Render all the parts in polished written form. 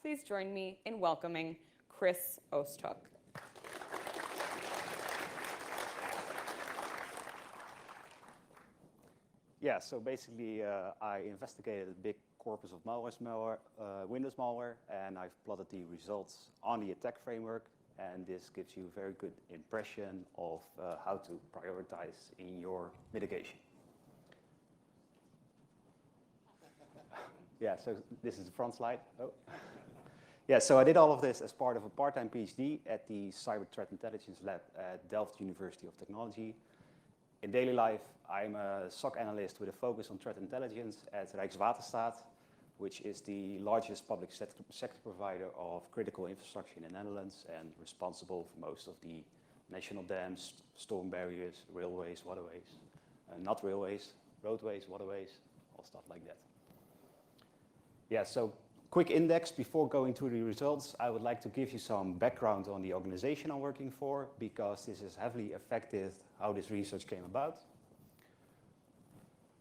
please join me in welcoming Chris Oosthoek. Yeah, so basically I investigated a big corpus of malware, Windows malware, and I've plotted the results on the attack framework, and this gives you a very good impression of how to prioritize in your mitigation. Yeah, so this is the front slide. Oh. Yeah, so I did all of this as part of a part-time PhD at the Cyber Threat Intelligence Lab at Delft University of Technology. In daily life, I'm a SOC analyst with a focus on threat intelligence at Rijkswaterstaat, which is the largest public sector provider of critical infrastructure in the Netherlands and responsible for most of the national dams, storm barriers, railways, waterways, not railways, roadways, waterways, all stuff like that. Yeah, so quick index before going through the results. I would like to give you some background on the organization I'm working for, because this has heavily affected how this research came about.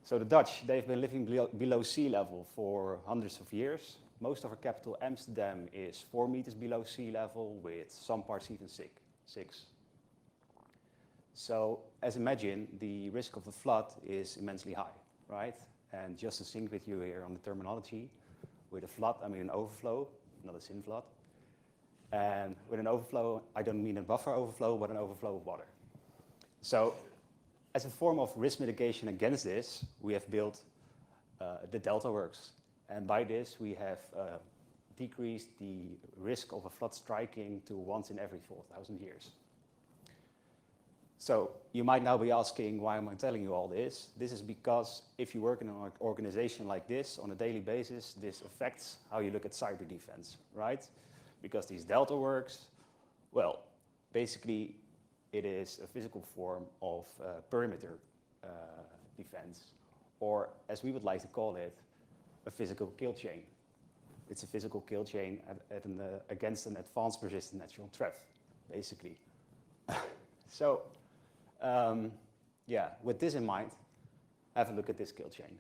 So the Dutch, they've been living below sea level for hundreds of years. Most of our capital, Amsterdam, is 4 meters below sea level, with some parts even 6. So as imagine, the risk of a flood is immensely high, right? And just to sync with you here on the terminology, with a flood, I mean an overflow, not a sin flood. And with an overflow, I don't mean a buffer overflow, but an overflow of water. So as a form of risk mitigation against this, we have built the Delta Works. And by this, we have decreased the risk of a flood striking to once in every 4,000 years. So you might now be asking, why am I telling you all this? This is because if you work in an organization like this on a daily basis, this affects how you look at cyber defense, right? Because these Delta Works, well, basically it is a physical form of perimeter defense, or as we would like to call it, a physical kill chain. It's a physical kill chain against an advanced persistent natural threat, basically. So, yeah, with this in mind, have a look at this kill chain.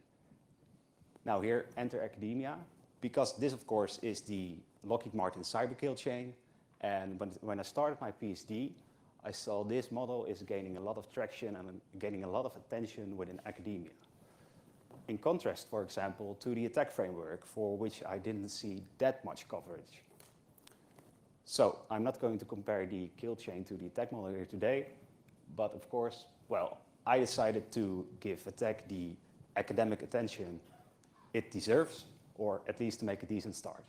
Now here, enter academia, because this, of course, is the Lockheed Martin cyber kill chain. And when I started my PhD, I saw this model is gaining a lot of traction and gaining a lot of attention within academia. In contrast, for example, to the attack framework, for which I didn't see that much coverage. So I'm not going to compare the kill chain to the attack model here today, but of course, well, I decided to give attack the academic attention it deserves, or at least to make a decent start.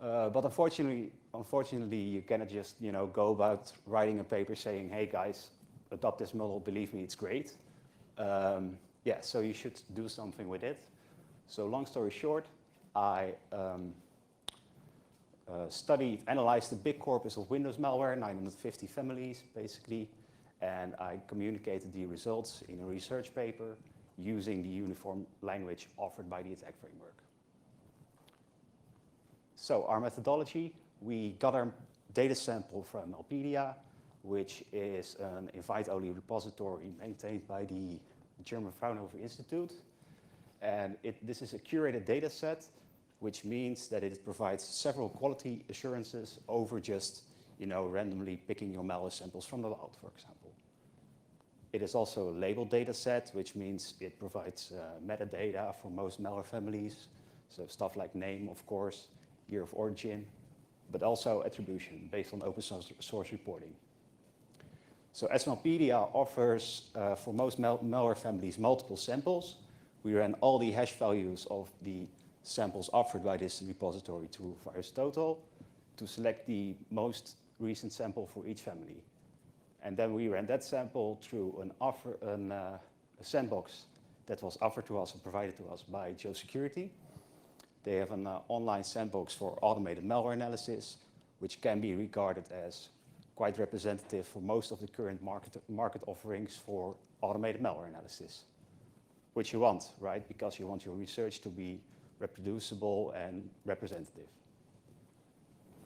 But unfortunately, you cannot just, go about writing a paper saying, hey guys, adopt this model, believe me, it's great. Yeah, so you should do something with it. So long story short, I analyzed a big corpus of Windows malware, 950 families, basically, and I communicated the results in a research paper using the uniform language offered by the attack framework. So our methodology, we got our data sample from Malpedia, which is an invite-only repository maintained by the German Fraunhofer Institute. And this is a curated data set, which means that it provides several quality assurances over just, randomly picking your malware samples from the wild, for example. It is also a labeled data set, which means it provides metadata for most malware families. So stuff like name, of course, year of origin, but also attribution based on open source reporting. So as Malpedia offers for most malware families multiple samples, we ran all the hash values of the samples offered by this repository to VirusTotal to select the most recent sample for each family. And then we ran that sample through a sandbox that was offered to us and provided to us by Joe Security. They have an online sandbox for automated malware analysis, which can be regarded as quite representative for most of the current market offerings for automated malware analysis, which you want, right? Because you want your research to be reproducible and representative.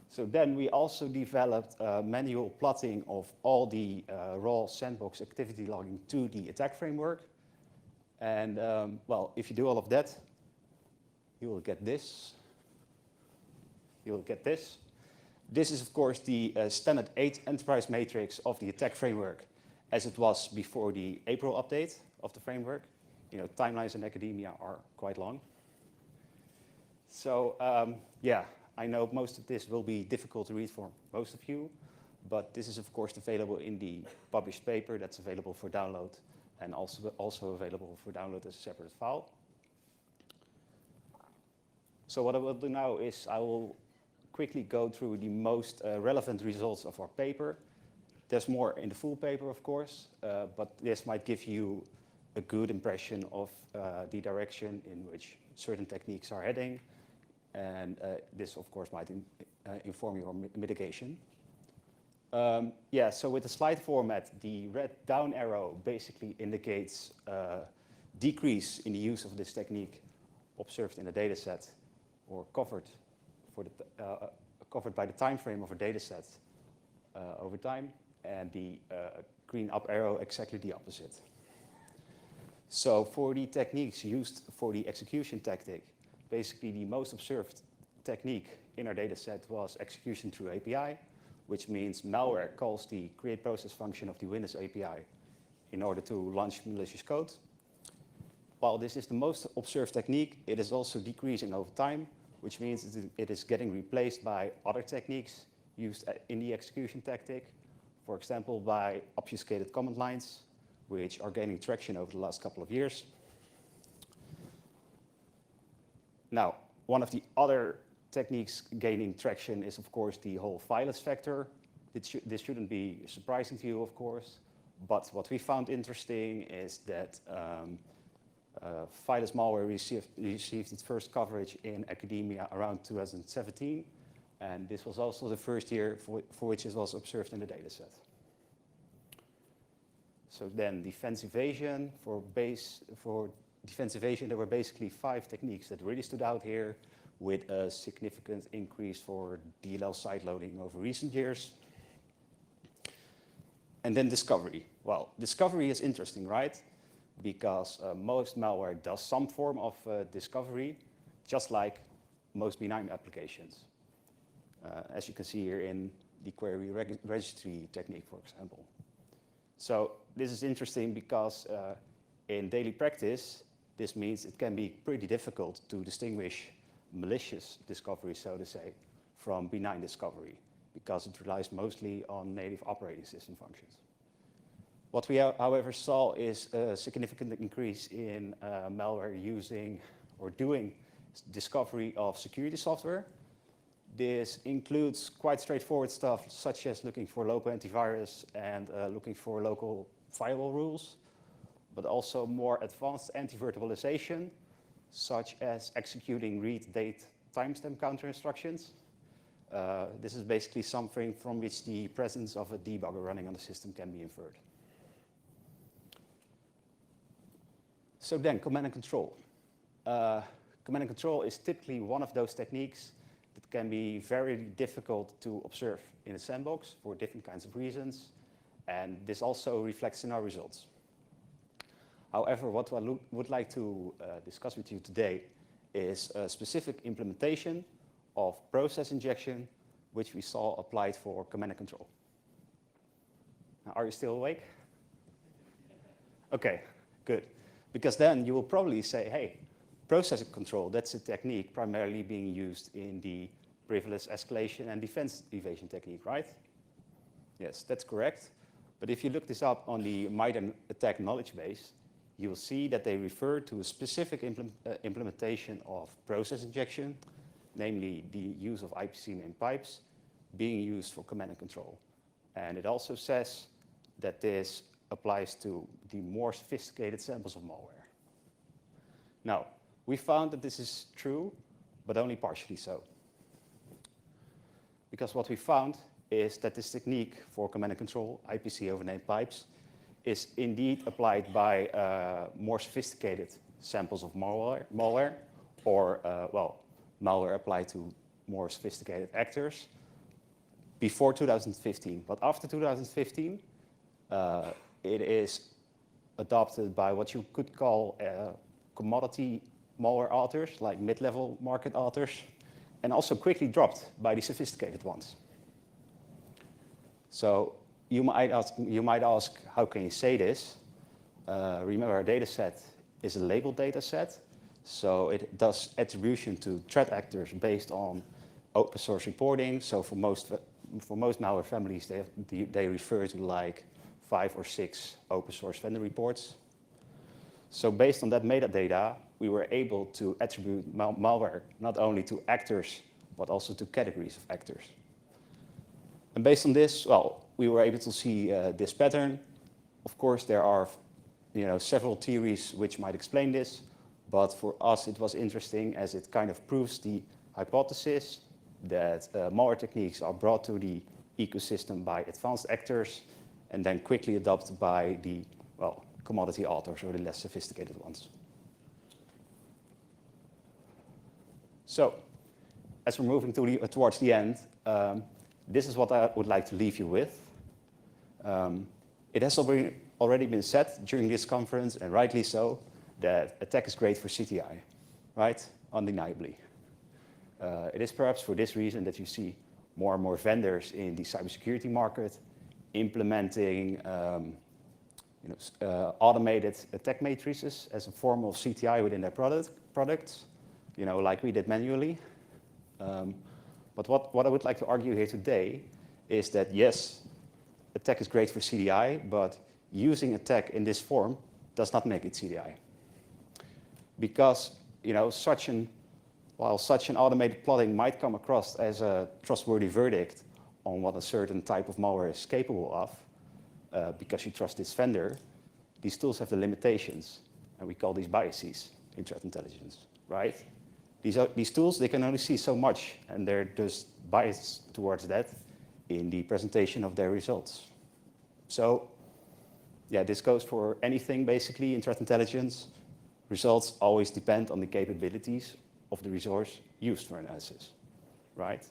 So then we also developed manual plotting of all the raw sandbox activity logging to the attack framework. And well, if you do all of that, you will get this. you'll get this. This is, of course, the standard 8 enterprise matrix of the attack framework as it was before the April update of the framework. You know, timelines in academia are quite long. So, yeah, I know most of this will be difficult to read for most of you, but this is, of course, available in the published paper that's available for download and also available for download as a separate file. So what I will do now is I will quickly go through the most relevant results of our paper. There's more in the full paper, of course, but this might give you a good impression of the direction in which certain techniques are heading, and this, of course, might inform your mitigation. Yeah, so with the slide format, the red down arrow basically indicates decrease in the use of this technique observed in a data set or covered by the time frame of a data set over time, and the green up arrow exactly the opposite. So for the techniques used for the execution tactic, basically the most observed technique in our data set was execution through API, which means malware calls the create process function of the Windows API in order to launch malicious code. While this is the most observed technique, it is also decreasing over time, which means it is getting replaced by other techniques used in the execution tactic, for example, by obfuscated command lines, which are gaining traction over the last couple of years. Now, one of the other techniques gaining traction is, of course, the whole fileless factor. This shouldn't be surprising to you, of course, but what we found interesting is that fileless malware received its first coverage in academia around 2017, and this was also the first year for which it was observed in the dataset. So then defense evasion, for defense evasion, there were basically 5 techniques that really stood out here, with a significant increase for DLL sideloading over recent years. And then discovery. Well, discovery is interesting, right? Because most malware does some form of discovery, just like most benign applications. As you can see here in the query registry technique, for example. So this is interesting because in daily practice, this means it can be pretty difficult to distinguish malicious discovery, so to say, from benign discovery, because it relies mostly on native operating system functions. What we, however, saw is a significant increase in malware using or doing discovery of security software. This includes quite straightforward stuff, such as looking for local antivirus and looking for local firewall rules, but also more advanced anti-virtualization, such as executing read date timestamp counter instructions. This is basically something from which the presence of a debugger running on the system can be inferred. So then, command and control. Command and control is typically one of those techniques that can be very difficult to observe in a sandbox for different kinds of reasons, and this also reflects in our results. However, what I would like to discuss with you today is a specific implementation of process injection, which we saw applied for command and control. Now, are you still awake? Okay, good. Because then you will probably say, hey, process control, that's a technique primarily being used in the privilege escalation and defense evasion technique, right? Yes, that's correct. But if you look this up on the MITRE ATT&CK knowledge base, you will see that they refer to a specific implementation of process injection, namely the use of IPC main pipes being used for command and control. And it also says that this applies to the more sophisticated samples of malware. Now, we found that this is true, but only partially so. Because what we found is that this technique for command and control, IPC over named pipes, is indeed applied by more sophisticated samples of malware or, well, malware applied to more sophisticated actors before 2015. But after 2015, it is adopted by what you could call commodity malware authors, like mid-level market authors, and also quickly dropped by the sophisticated ones. So you might ask, how can you say this? Remember, our data set is a labeled data set, so it does attribution to threat actors based on open source reporting. So for most malware families, they refer to like 5 or 6 open source vendor reports. So based on that metadata, we were able to attribute malware not only to actors, but also to categories of actors. And based on this, well, we were able to see this pattern. Of course, there are several theories which might explain this, but for us it was interesting as it kind of proves the hypothesis that malware techniques are brought to the ecosystem by advanced actors and then quickly adopted by the, well, commodity authors or the less sophisticated ones. So, as we're moving towards the end, this is what I would like to leave you with. It has already been said during this conference, and rightly so, that attack is great for CTI, right? Undeniably. It is perhaps for this reason that you see more and more vendors in the cybersecurity market implementing automated attack matrices as a form of CTI within their products, like we did manually. But what I would like to argue here today is that yes, attack is great for CDI, but using attack in this form does not make it CDI. Because while such an automated plotting might come across as a trustworthy verdict on what a certain type of malware is capable of, because you trust this vendor, these tools have the limitations, and we call these biases in threat intelligence, right? These tools, they can only see so much, and they're just biased towards that in the presentation of their results. So, yeah, this goes for anything basically in threat intelligence. Results always depend on the capabilities of the resource used for analysis, right?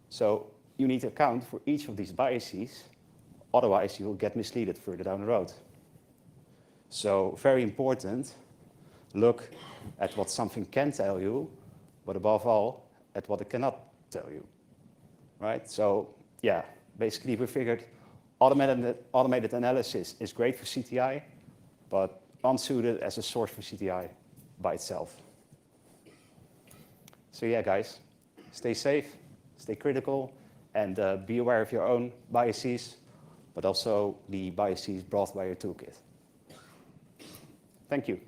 So you need to account for each of these biases, otherwise you will get misled further down the road. So very important, look at what something can tell you, but above all, at what it cannot tell you, right? So yeah, basically we figured automated analysis is great for CTI, but unsuited as a source for CTI by itself. So yeah, guys, stay safe, stay critical, and be aware of your own biases, but also the biases brought by your toolkit. Thank you.